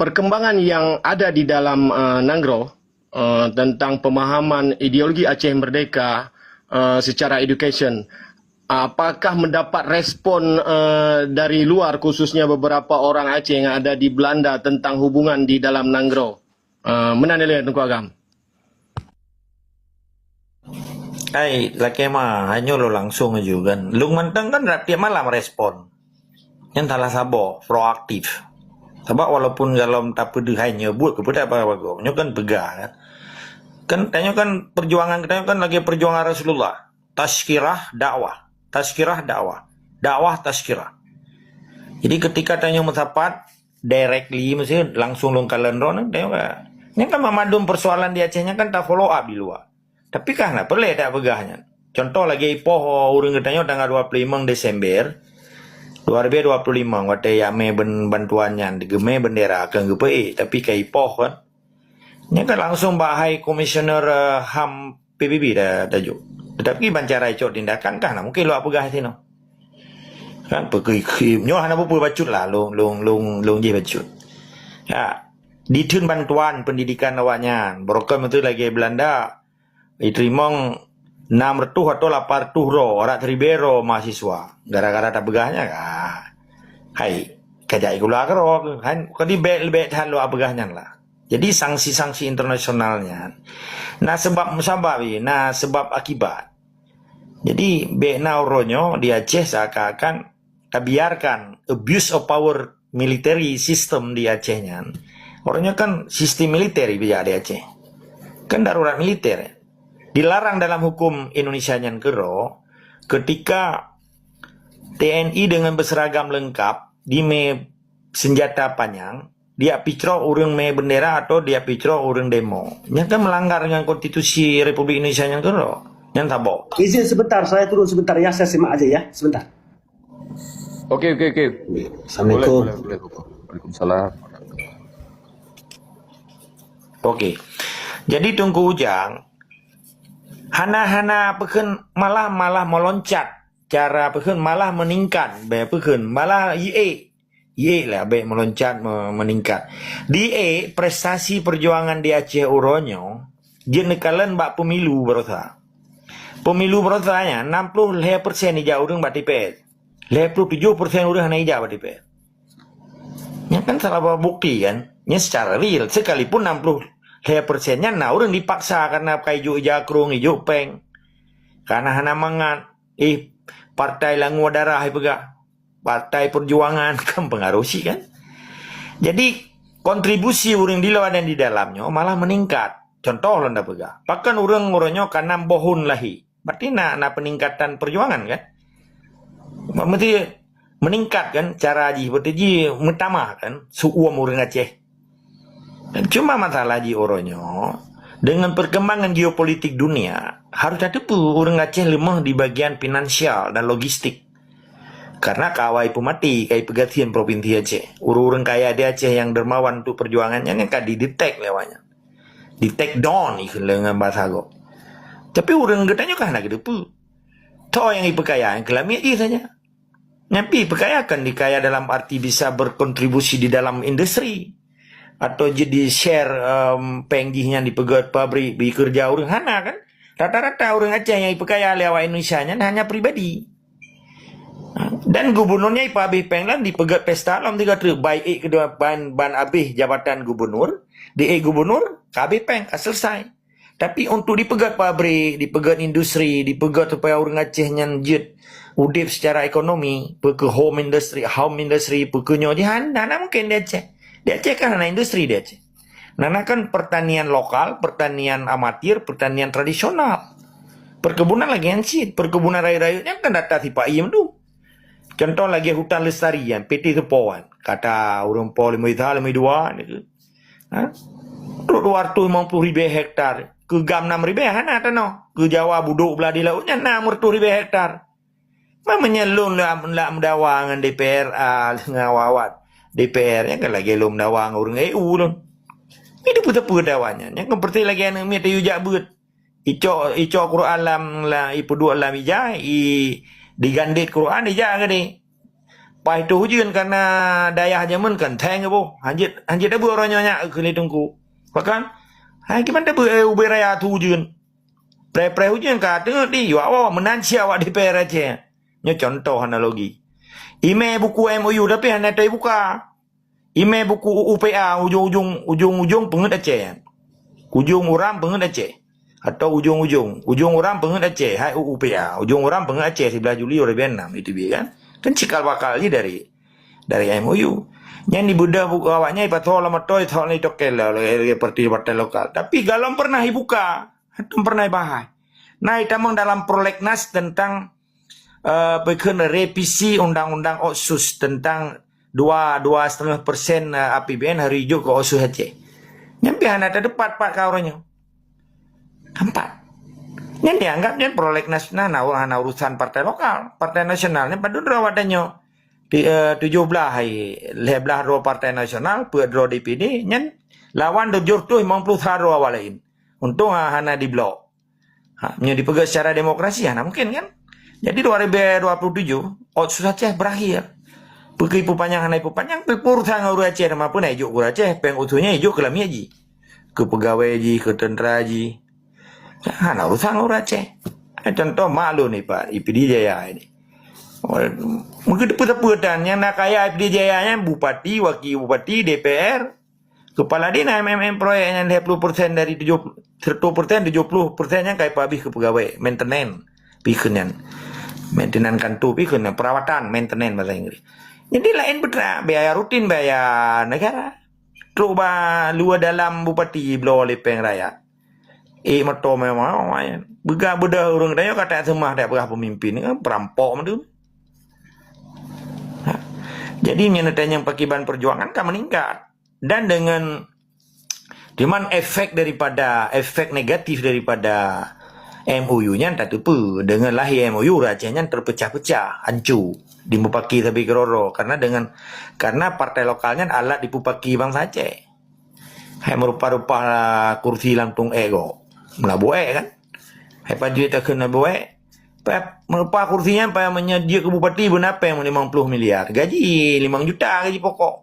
perkembangan yang ada di dalam Nanggro tentang pemahaman ideologi Aceh Merdeka secara education, apakah mendapat respon dari luar, khususnya beberapa orang Aceh yang ada di Belanda tentang hubungan di dalam Nanggro? Mana nilai Tunku Agam? Hai, laki mah hanya lo langsung aja kan. Lu mentang kan tiap malam respon. Yang salah sabo, proaktif. Sebab walaupun dalam tak pedih hanya buat kepada apa-apa, kan pegah kan. Kan tanya kan perjuangan kita kan lagi perjuangan Rasulullah. Tazkirah dakwah, tazkirah dakwah, dakwah tazkirah. Jadi ketika tanya mendapat directly mesti langsung long kalendro nang tanya kan. Ini kan memadum persoalan di Acehnya kan tak follow up di luar. Tapi kan nak pelai tak pegahnya. Contoh lagi poho urang katanya tanggal 25 Desember 2025 wate yame bantuannya digeme bendera ke GPI tapi kai poh kan. Ini kan langsung bahai komisioner HAM PBB dah tajuk. Tetapi bancara icok tindakan kan mungkin lu pegah sino. Kan pergi nyo hana bu bacut lah long je bacut. Ya, ditun bantuan pendidikan awaknya. Brokem itu lagi Belanda iterimong 600 atau 800 ro orang tribero mahasiswa gara-gara tak begahnya kah hai kajai gula karo kan kadi bet halo abegahnya lah. Jadi sanksi-sanksi internasionalnya nah sebab nah sebab akibat. Jadi bekna oronyo di Aceh seakan-akan biarkan abuse of power military system di Acehnya. Orangnya kan sistem militer di Aceh kan darurat militer. Dilarang dalam hukum Indonesia yang kero ketika TNI dengan berseragam lengkap di me senjata panjang dia picro urang me bendera atau dia picro urang demo. Yang kan melanggar dengan konstitusi Republik Indonesia yang kero. Yang tabo. Izin sebentar, saya turun sebentar ya, saya simak aja ya, sebentar. Oke. Assalamualaikum. Boleh. Waalaikumsalam. Oke. Jadi tunggu ujang hana peken malah meloncat cara peken malah meningkat peken malah ye lah meloncat meningkat di prestasi perjuangan di Aceh Uronyo jenekalan bak pemilu berota nya 60% hijau urang bak TPS 57% urang hana hijau bak TPS nya kan salah bukti kan nya secara real sekalipun 60% nah orang dipaksa karena kayu jakrung hijau peng karena hana mangan partai langu darah pega partai perjuangan kan pengaruh sih kan jadi kontribusi orang di luar dan di dalamnya malah meningkat contoh lo ndak pega bahkan orang-orangnya karena bohun lahi berarti na peningkatan perjuangan kan berarti meningkat kan cara ji berarti ji utama kan suuam orang Aceh. Dan cuma masalah di oronyo dengan perkembangan geopolitik dunia harus ada orang Aceh lemah di bagian finansial dan logistik. Karena kawai pemati kai pegatian provinsi Aceh. Urang kaya di Aceh yang dermawan untuk perjuangannya yang kan didetek lewatnya. Di take down ikut dengan bahasa go. Tapi orang getanya kan nak depu. Toh yang ipekaya yang kelami saja. Tapi pekayakan dikaya dalam arti bisa berkontribusi di dalam industri. Atau jadi share penggihnya di pegat pabrik bekerja orang hana kan rata-rata orang Aceh yang ipekaya lewat Indonesia nya hanya pribadi dan gubernurnya ipabih penglan di pegat pesta alam tiga truk baik kedua ban abih jabatan gubernur di gubernur KB peng selesai tapi untuk di pegat pabrik di pegat industri di pegat supaya orang Aceh yang jet udip secara ekonomi ke home industry pekenyo di hana mungkin di Aceh. Di Aceh kan ada industri di Aceh. Nana kan pertanian lokal, pertanian amatir, pertanian tradisional. Perkebunan lagi ansit, perkebunan raya-rayanya kan data tipe IM tu. Contoh lagi hutan lestarian, PT Tepuan. Kata orang po 5 dua gitu. Luar tu 50,000 hektar. Ke Gam 6,000 hana tanah. Ke Jawa buduk belah di lautnya 60,000 hektar. Mamanya lun lah mendawangan DPR ngawawat. DPR-nya kan lagi lom dawang orang EU lon. Itu putar dawannya. Yang seperti lagi anak mi tayu jabut. Ico Quran lam la ipu dua lam ija digandit Quran ija ke ni. pai tu hujan karena daya jaman kan teng bo. Hanjit dah buat orang nyak ke ni tungku. Bahkan hai gimana dah uberaya tu hujan. Pre hujan ka tengok di awak menanci awak di PR Aceh. Nya contoh analogi. Email buku MOU tapi hanya tak buka. Email buku UPA ujung pengut Aceh. Ujung orang pengut Aceh. Atau ujung orang pengut Aceh. Hai UPA. Ujung orang pengut Aceh 11 Juli 2006 itu dia kan. Kan cikal bakal je dari MOU. Yang di budak buku awaknya ipatol lama toy thol ni tokel partai lokal. Tapi galon pernah dibuka. Hatum pernah bahas. Nah, tamang dalam prolegnas tentang berkena revisi undang-undang Otsus tentang 2,5% APBN hari hijau ke Otsus Aceh. Nyampe anak terdepat pak kauranya. Empat. Yang dianggapnya prolegnas nah urusan partai lokal, partai nasionalnya pada rawatannya 17 hari 11 partai nasional pedro DPD nyen lawan dojur tu 50 haro awal lain. Untung hana di blok. Nya dipegang secara demokrasi mungkin kan. Jadi 2027 Otsus Aceh berakhir. Pergi panjang pepurutang uru Aceh nama pun ijuk uru Aceh peng utuhnya ijuk ke lami haji. Ke pegawai haji, ke tentera haji. Hana urusan uru Aceh. Contoh malu nih Pak IPD Jaya ini. Mungkin depan yang nak kaya IPD Jaya nya bupati, wakil bupati, DPR, kepala dinas MMM proyek yang 20% dari 70% nya kaya habis ke pegawai maintenance pikirnya. Maintenance kantor pikirnya perawatan maintenance bahasa Inggris. Jadi lain betul biaya rutin biaya negara. Coba luar dalam bupati Belau Lepeng Raya. Motor memang beda orang dia kata semua dah berapa pemimpin kan perampok macam tu. Jadi nyatanya yang pakai bahan perjuangan kan meningkat. Dan dengan efek negatif daripada MOU-nya tak tupu. Dengan lahir MOU Acehnya terpecah-pecah, hancur. Dipupaki tapi keroro karena partai lokalnya alat dipupaki bangsa Aceh. Hai merupa-rupa kursi lantung ego. Menabuai kan. Hai paju tak kena buai. Merupa kursinya apa menyedia ke bupati berapa yang 50 miliar. Gaji 5 juta gaji pokok.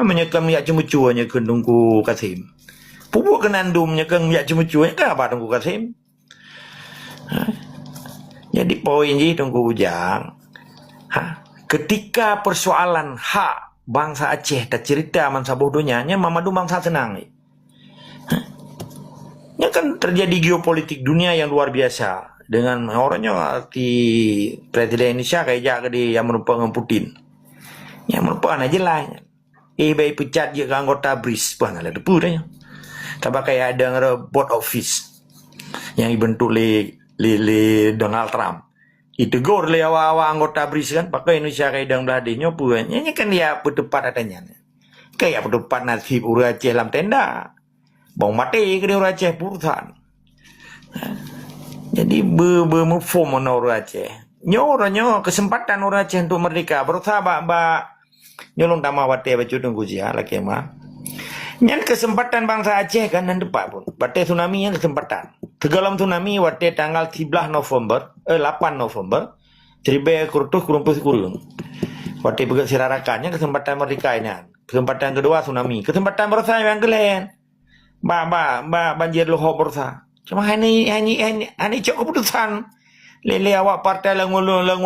Menyekam yak cemucu nya ke Tungku Kasim. Pupuk kenandum nyekam yak cemucu nya apa Tungku Kasim. Jadi poin je Tungku Ujang. Ketika persoalan hak bangsa Aceh tak cerita bangsa bodohnya Mamadu bangsa senang ni. Ini kan terjadi geopolitik dunia yang luar biasa dengan orangnya di Presiden Indonesia kayak dia yang merupakan Putin. Yang merupakan aja lah. Baik pecat dia ke anggota BRIS. Wah, nak ada depu dah. Tapi kayak ada board office yang dibentuk oleh Donald Trump. Ditegur oleh awak-awak anggota BRIS kan. Pakai Indonesia kayak dang beladinya pun. Ini kan dia bertepat adanya. Kayak bertepat nasib uru Aceh dalam tenda. Bang mati ke dia uru Aceh purusan. Jadi bermufum uru Aceh. Nyoranya kesempatan uru Aceh untuk merdeka. Berusaha nyolong tamah wate baca tunggu dia laki mah. Nyan kesempatan bangsa Aceh kan dan depan pun. Wate tsunami yang kesempatan. Tegalam tsunami wate tanggal 8 November. Seribe kurtus kurumpus kurung. Wate begat sirarakannya kesempatan merdeka ini. Kesempatan kedua tsunami. Kesempatan berusaha yang kelen. Banjir lohor berusaha. Cuma ini cok keputusan. Lele awak partai lang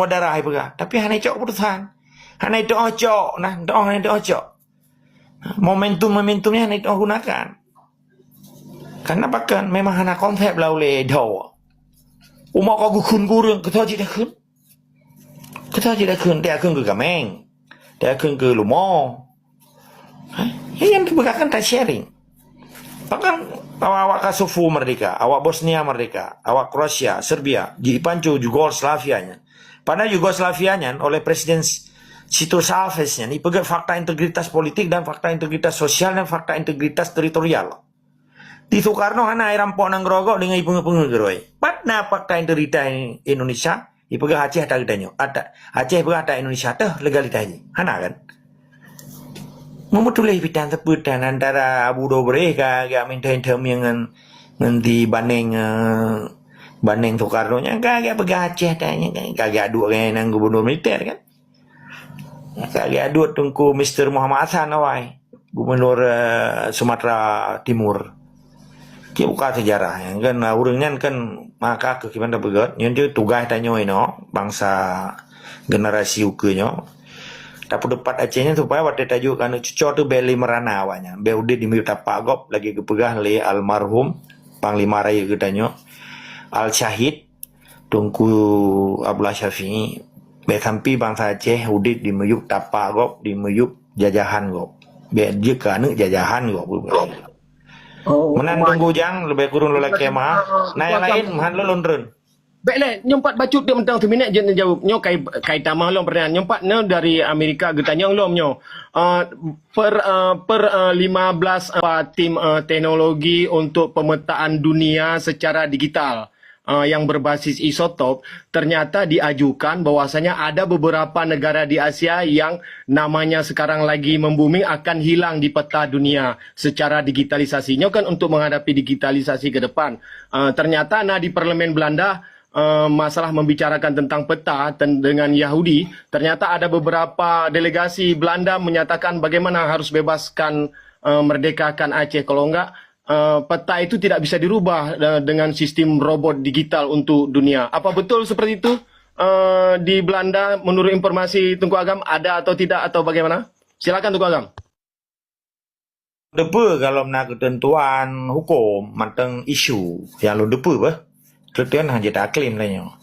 darah ibaga. Tapi ini cok keputusan. Hanya itu ocok, itu ocok. Momentumnya hanya itu gunakan. Karena bahkan memang hanya konsep lah oleh dawa. Umat kau gukun kurang, kita tidak kun. Dia kun ke Gameng, dia kun ke Lumo. Yang dibegakan tak sharing. Bahkan awak Kosovo merdeka, awak Bosnia merdeka, awak Kroasia, Serbia, di Pancu Yugoslavianya. Pada Yugoslavianya oleh Presiden Situ Salvesnya ini pegang fakta integritas politik dan fakta integritas sosial dan fakta integritas teritorial. Di Soekarno hana rampok nang grogok dengan ibu-ibu geroi. Patna fakta integritas Indonesia ipegang Aceh tak gedanya. Aceh pegang tak Indonesia teh legalitas ini. Hana kan? Memutulih pitan sebutan antara Abu Dobre kagak minta term yang nanti banding Soekarno nya kagak pegang Aceh tanya kagak dua kayak nang gubernur militer kan. Saya adut tungku Mr. Muhammad Hassan awai, Gubernur Sumatera Timur. Dia buka sejarah yang kan urangnya kan maka ke gimana begot yang dia tugas tanya bangsa generasi ukenya dapat dapat Acehnya supaya waktu tajuk kan cucor tu beli merana awalnya be udah di tapak gop lagi kepegah le almarhum Panglima Raya katanya Al Syahid Tunku Abdullah Syafi'i be sampai bangsa Aceh udah di meyuk tapak gop di meyuk jajahan gop be dia kan jajahan gop. Menan tunggu jang lebih kurang lelaki mah. Nah yang lain mahan lo londron. Baiklah, nyompat bacut dia mentang seminit je jawab. Nyo kai tamah lo pernah nyompat no dari Amerika getanya lo nyo. Per 15 tim teknologi untuk pemetaan dunia secara digital yang berbasis isotop ternyata diajukan bahwasanya ada beberapa negara di Asia yang namanya sekarang lagi membuming akan hilang di peta dunia secara digitalisasinya kan untuk menghadapi digitalisasi ke depan. Ternyata di Parlemen Belanda masalah membicarakan tentang peta dengan Yahudi, ternyata ada beberapa delegasi Belanda menyatakan bagaimana harus bebaskan merdekakan Aceh, kalau enggak peta itu tidak bisa dirubah dengan sistem robot digital untuk dunia. Apa betul seperti itu di Belanda menurut informasi Tunku Agam ada atau tidak atau bagaimana? Silakan Tunku Agam. Depa kalau nak ketentuan hukum matang isu yang lo depa bah. Ketentuan hanya tak klaim lahnya.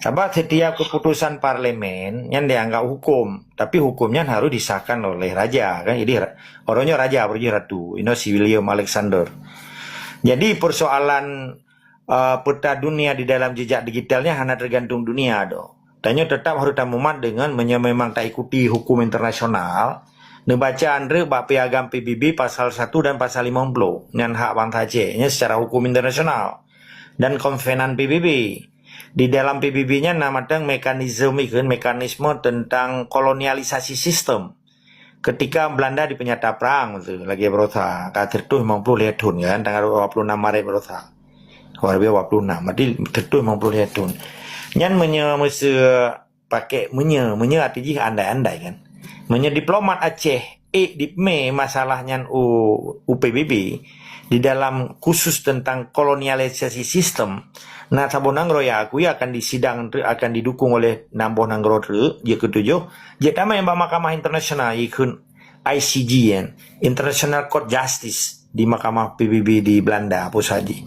Sebab setiap keputusan parlemen yang dianggap hukum, tapi hukumnya harus disahkan oleh raja kan. Jadi orangnya raja berarti ratu. Si William Alexander. Jadi persoalan peta dunia di dalam jejak digitalnya hanya tergantung dunia doh. Tanya tetap harus tamumat dengan memang tak ikuti hukum internasional. Nebaca andre bab piagam PBB pasal 1 dan pasal 50 yang hak bangsa Aceh secara hukum internasional dan konvenan PBB. Di dalam PBB-nya namatang mekanisme tentang kolonialisasi sistem. Ketika Belanda di penyata perang tu lagi berusaha kata tu 50 tahun kan tanggal 26 Maret berusaha. Orang dia 26 berarti tu 50 tahun. Nyan masa pakai artinya andai-andai kan. Diplomat Aceh di Mei masalahnya UPBB di dalam khusus tentang kolonialisasi sistem. Nah, Sabonanggro ya aku akan disidang akan didukung oleh Namboh Nanggro je ketujuh. Je tama yang Mahkamah Internasional ikut ICJ kan, International Court Justice di Mahkamah PBB di Belanda pusadi.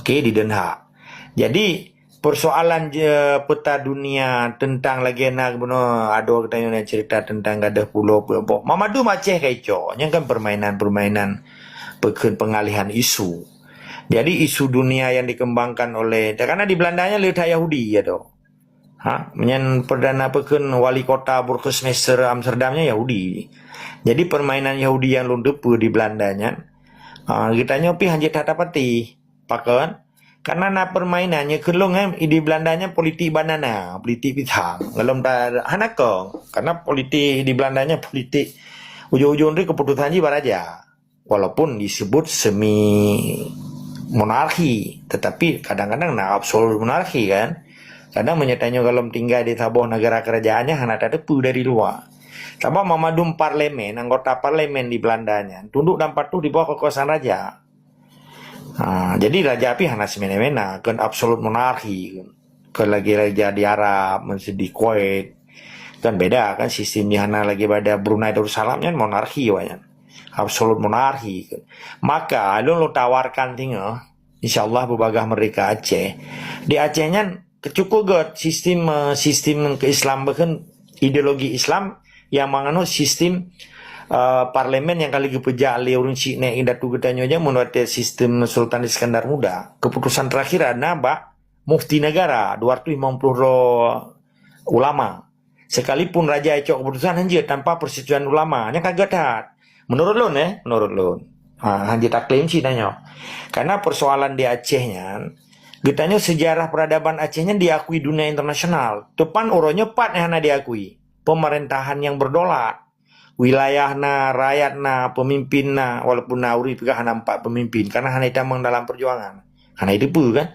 Okey di Den Haag. Jadi persoalan peta dunia tentang legenda benar ada katanya cerita tentang gadah pulau Mamadu Aceh kaico yang kan permainan pengalihan isu. Jadi isu dunia yang dikembangkan oleh karena di Belandanya lihat Yahudi ya doh. Menyen perdana wali kota Burgemeester Amsterdamnya Yahudi. Jadi permainan Yahudi yang lundepu di Belandanya kita nyopi hanjit hatapati pakan karena permainannya kelong di Belandanya politik banana, politik pisang. Ngelom tak hanakong karena politik di Belandanya politik ujung-ujung ni keputusan ji baraja. Walaupun disebut semi monarki, tetapi kadang-kadang absolut monarki kan. Kadang menyatanya kalau tinggal di sebuah negara kerajaannya hanya ada tepu dari luar. Sama memadum parlemen, anggota parlemen di Belandanya, tunduk dan patuh di bawah kekuasaan raja. Jadi raja api hanya semena-mena, kan absolut monarki, kan lagi raja di Arab, masih di Kuwait, kan beda kan sistemnya hanya lagi pada Brunei Darussalam kan monarki wanya. Absolut monarki. Maka lo tawarkan tinggal, insyaallah berbagah mereka Aceh. Di Acehnya cukup sistem keislam bahkan ideologi Islam yang menganut sistem parlemen yang kali kepejak liurun Cina indah tu getanya aja menurut sistem Sultan Iskandar Muda. Keputusan terakhir ada mufti negara 250 ulama. Sekalipun raja ecok keputusan hanjir tanpa persetujuan ulama, nya kagak taat. Menurut lo menurut lo. Hanjir tak klaim Cina nya. Karena persoalan di Acehnya getanya sejarah peradaban Acehnya diakui dunia internasional. Depan orangnya pat yang diakui. Pemerintahan yang berdaulat. Wilayahna, rakyatna, pemimpinna, walaupun nauri juga hanya 4 pemimpin. Karena hanya damang dalam perjuangan. Hanya itu pun kan.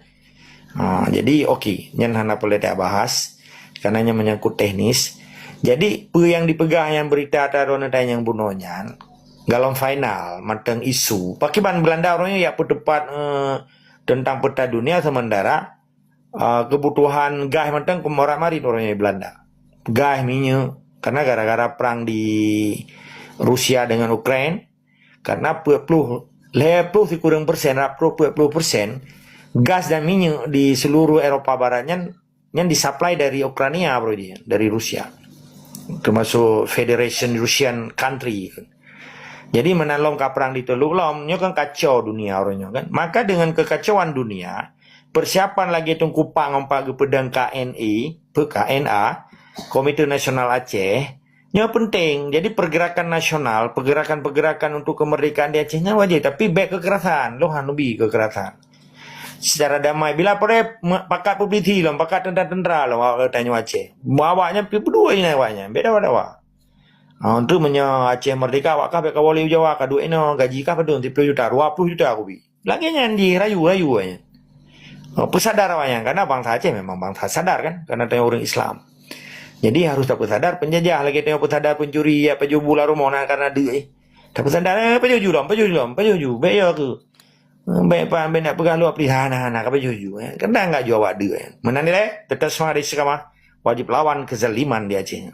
Jadi okey. Yang hanya boleh tak bahas. Karena menyangkut teknis. Jadi apa yang dipegang yang berita taruh yang bunuhnya dalam final matang isu pakiban Belanda orangnya ya pendapat tentang peta dunia sementara kebutuhan gas matang kemorak marit orangnya di Belanda gas minyak karena gara-gara perang di Rusia dengan Ukraina karena 50 kurang persen 40% gas dan minyak di seluruh Eropa Baratnya yang disuplai dari Ukraina bro dia dari Rusia termasuk Federation Russian country. Jadi menalong ke perang di Teluk Lomnya kan kacau dunia orangnya kan. Maka dengan kekacauan dunia, persiapan lagi tunggu pangompak ke pedang KNA, Komite Nasional Aceh, nya penting. Jadi pergerakan nasional, pergerakan untuk kemerdekaan di Acehnya wajib. Tapi baik kekerasan, loh hanubi kekerasan. Secara damai, bila pada pakat publiti loh, pakat tentara-tentara loh, tanya Aceh. Awaknya berdua ini awaknya, beda-beda. Untuk Aceh merdeka awak kah beka wali Jawa ka duit no gaji kah padun 30 juta 20 juta aku bi. Lagi nyandi rayu aja. Pesadar awaknya karena bangsa Aceh memang bangsa sadar kan karena tanya orang Islam. Jadi harus tak sadar penjajah lagi tengok sadar pencuri apa jubu la rumah karena duit. Tak sadar pejuju beyo ke. Baik pa ben nak pegang lu pelihara anak apa juju kena enggak jawab duit. Menanile tetap semangat di sekama wajib lawan kezaliman di Aceh.